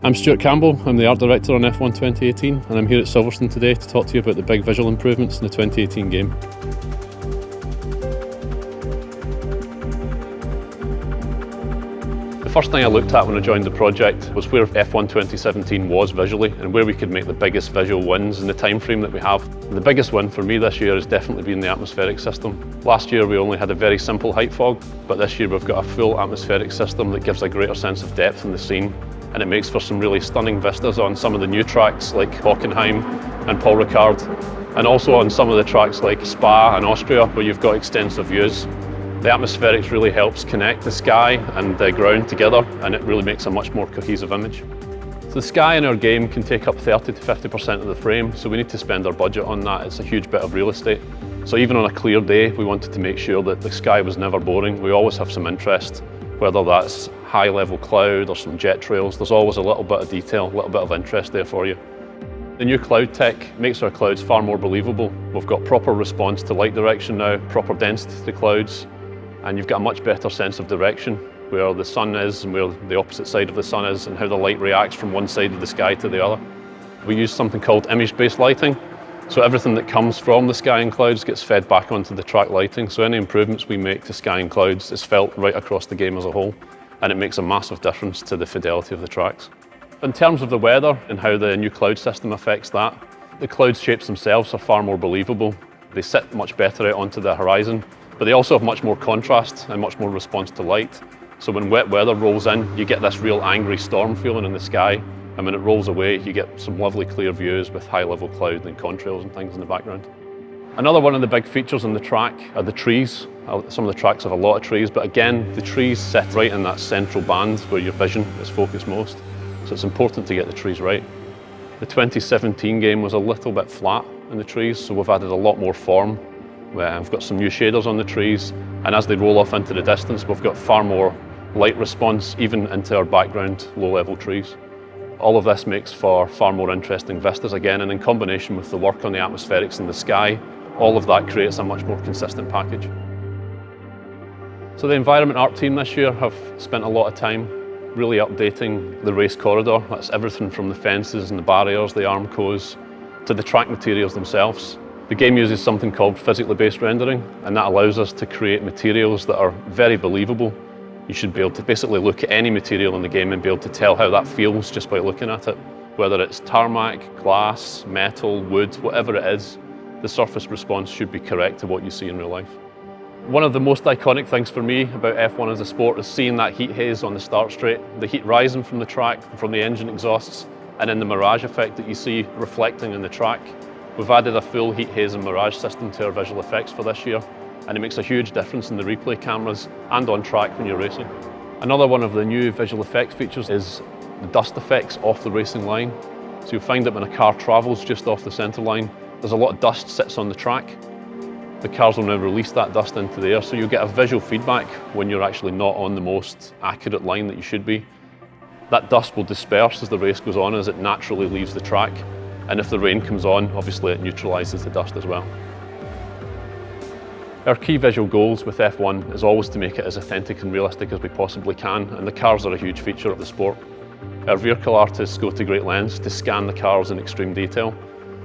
I'm Stuart Campbell, I'm the Art Director on F1 2018 and I'm here at Silverstone today to talk to you about the big visual improvements in the 2018 game. The first thing I looked at when I joined the project was where F1 2017 was visually and where we could make the biggest visual wins in the time frame that we have. And the biggest win for me this year has definitely been the atmospheric system. Last year we only had a very simple height fog, but this year we've got a full atmospheric system that gives a greater sense of depth in the scene, and it makes for some really stunning vistas on some of the new tracks like Hockenheim and Paul Ricard, and also on some of the tracks like Spa and Austria where you've got extensive views. The atmospherics really helps connect the sky and the ground together, and it really makes a much more cohesive image. So the sky in our game can take up 30 to 50% of the frame, so we need to spend our budget on that. It's a huge bit of real estate. So even on a clear day, we wanted to make sure that the sky was never boring. We always have some interest, whether that's high level cloud or some jet trails. There's always a little bit of detail, a little bit of interest there for you. The new cloud tech makes our clouds far more believable. We've got proper response to light direction now, proper density to clouds, and you've got a much better sense of direction, where the sun is and where the opposite side of the sun is and how the light reacts from one side of the sky to the other. We use something called image-based lighting, so everything that comes from the sky and clouds gets fed back onto the track lighting, so any improvements we make to sky and clouds is felt right across the game as a whole, and it makes a massive difference to the fidelity of the tracks. In terms of the weather and how the new cloud system affects that, the cloud shapes themselves are far more believable. They sit much better out onto the horizon, but they also have much more contrast and much more response to light. So when wet weather rolls in, you get this real angry storm feeling in the sky, and when it rolls away, you get some lovely clear views with high level cloud and contrails and things in the background. Another one of the big features on the track are the trees. Some of the tracks have a lot of trees, but again, the trees sit right in that central band where your vision is focused most. So it's important to get the trees right. The 2017 game was a little bit flat in the trees, so we've added a lot more form. We've got some new shaders on the trees, and as they roll off into the distance, we've got far more light response, even into our background low-level trees. All of this makes for far more interesting vistas again, and in combination with the work on the atmospherics in the sky, all of that creates a much more consistent package. So the environment art team this year have spent a lot of time really updating the race corridor. That's everything from the fences and the barriers, the armcos, to the track materials themselves. The game uses something called physically based rendering, and that allows us to create materials that are very believable. You should be able to basically look at any material in the game and be able to tell how that feels just by looking at it. Whether it's tarmac, glass, metal, wood, whatever it is, the surface response should be correct to what you see in real life. One of the most iconic things for me about F1 as a sport is seeing that heat haze on the start straight, the heat rising from the track, from the engine exhausts, and then the mirage effect that you see reflecting in the track. We've added a full heat haze and mirage system to our visual effects for this year, and it makes a huge difference in the replay cameras and on track when you're racing. Another one of the new visual effects features is the dust effects off the racing line. So you'll find that when a car travels just off the centre line, there's a lot of dust sits on the track. The cars will now release that dust into the air, so you'll get a visual feedback when you're actually not on the most accurate line that you should be. That dust will disperse as the race goes on, as it naturally leaves the track. And if the rain comes on, obviously it neutralises the dust as well. Our key visual goals with F1 is always to make it as authentic and realistic as we possibly can, and the cars are a huge feature of the sport. Our vehicle artists go to great lengths to scan the cars in extreme detail.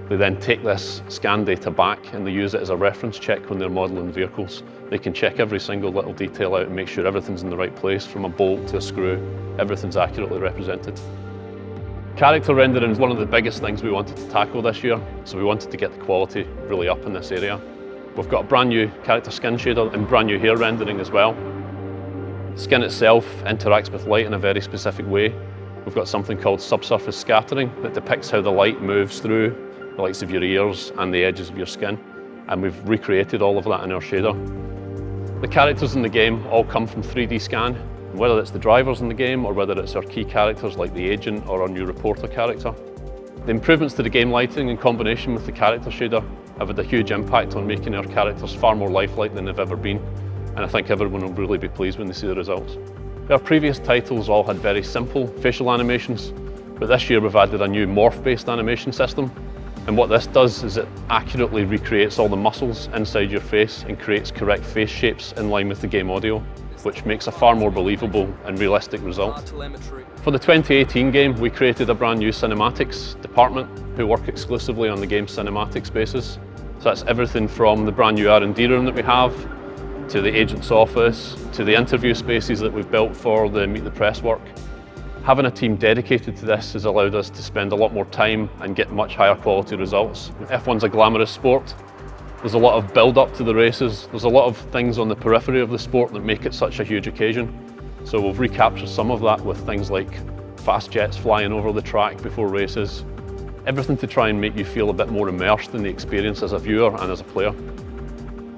They then take this scan data back and they use it as a reference check when they're modelling vehicles. They can check every single little detail out and make sure everything's in the right place, from a bolt to a screw, everything's accurately represented. Character rendering is one of the biggest things we wanted to tackle this year, so we wanted to get the quality really up in this area. We've got a brand new character skin shader and brand new hair rendering as well. The skin itself interacts with light in a very specific way. We've got something called subsurface scattering that depicts how the light moves through the likes of your ears and the edges of your skin, and we've recreated all of that in our shader. The characters in the game all come from 3D scan. Whether it's the drivers in the game or whether it's our key characters like the agent or our new reporter character. The improvements to the game lighting in combination with the character shader have had a huge impact on making our characters far more lifelike than they've ever been, and I think everyone will really be pleased when they see the results. Our previous titles all had very simple facial animations, but this year we've added a new morph-based animation system, and what this does is it accurately recreates all the muscles inside your face and creates correct face shapes in line with the game audio. which makes a far more believable and realistic result. For the 2018 game, we created a brand new cinematics department who work exclusively on the game's cinematic spaces. So that's everything from the brand new R&D room that we have, to the agent's office, to the interview spaces that we've built for the Meet the Press work. Having a team dedicated to this has allowed us to spend a lot more time and get much higher quality results. F1's a glamorous sport. There's a lot of build-up to the races. There's a lot of things on the periphery of the sport that make it such a huge occasion. So we've recaptured some of that with things like fast jets flying over the track before races. Everything to try and make you feel a bit more immersed in the experience as a viewer and as a player.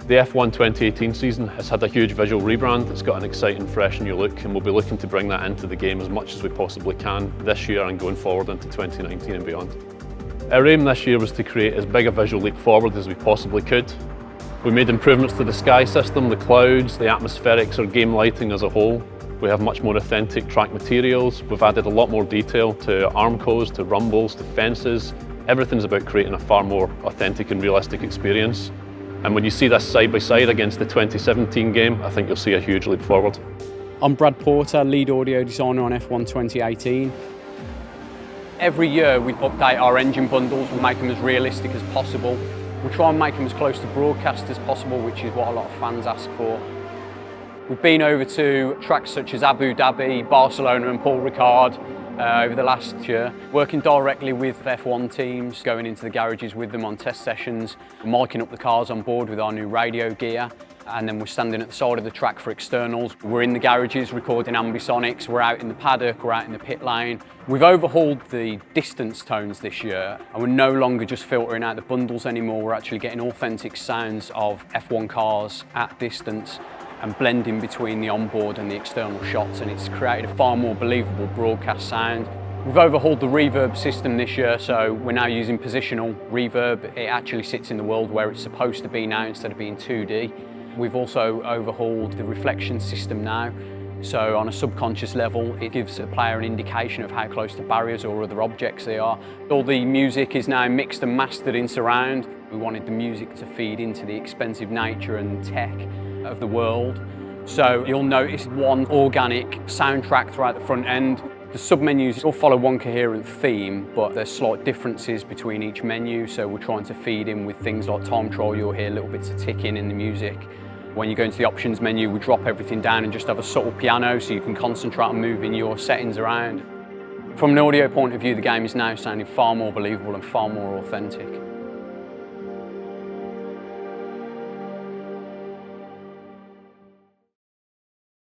The F1 2018 season has had a huge visual rebrand. It's got an exciting, fresh new look, and we'll be looking to bring that into the game as much as we possibly can this year and going forward into 2019 and beyond. Our aim this year was to create as big a visual leap forward as we possibly could. We made improvements to the sky system, the clouds, the atmospherics, our game lighting as a whole. We have much more authentic track materials. We've added a lot more detail to armcos, to rumbles, to fences. Everything's about creating a far more authentic and realistic experience. And when you see this side by side against the 2017 game, I think you'll see a huge leap forward. I'm Brad Porter, lead audio designer on F1 2018. Every year we update our engine bundles, we make them as realistic as possible. We try and make them as close to broadcast as possible, which is what a lot of fans ask for. We've been over to tracks such as Abu Dhabi, Barcelona and Paul Ricard over the last year, working directly with F1 teams, going into the garages with them on test sessions, miking up the cars on board with our new radio gear, and then we're standing at the side of the track for externals. We're in the garages recording ambisonics, we're out in the paddock, we're out in the pit lane. We've overhauled the distance tones this year, and we're no longer just filtering out the bundles anymore, we're actually getting authentic sounds of F1 cars at distance and blending between the onboard and the external shots, and it's created a far more believable broadcast sound. We've overhauled the reverb system this year, so we're now using positional reverb. It actually sits in the world where it's supposed to be now instead of being 2D. We've also overhauled the reflection system now, so on a subconscious level it gives the player an indication of how close to barriers or other objects they are. All the music is now mixed and mastered in surround. We wanted the music to feed into the expensive nature and tech of the world. So you'll notice one organic soundtrack throughout the front end. The sub-menus all follow one coherent theme, but there's slight differences between each menu, so we're trying to feed in with things like time trial. You'll hear little bits of ticking in the music. When you go into the options menu, we drop everything down and just have a subtle piano so you can concentrate on moving your settings around. From an audio point of view, the game is now sounding far more believable and far more authentic.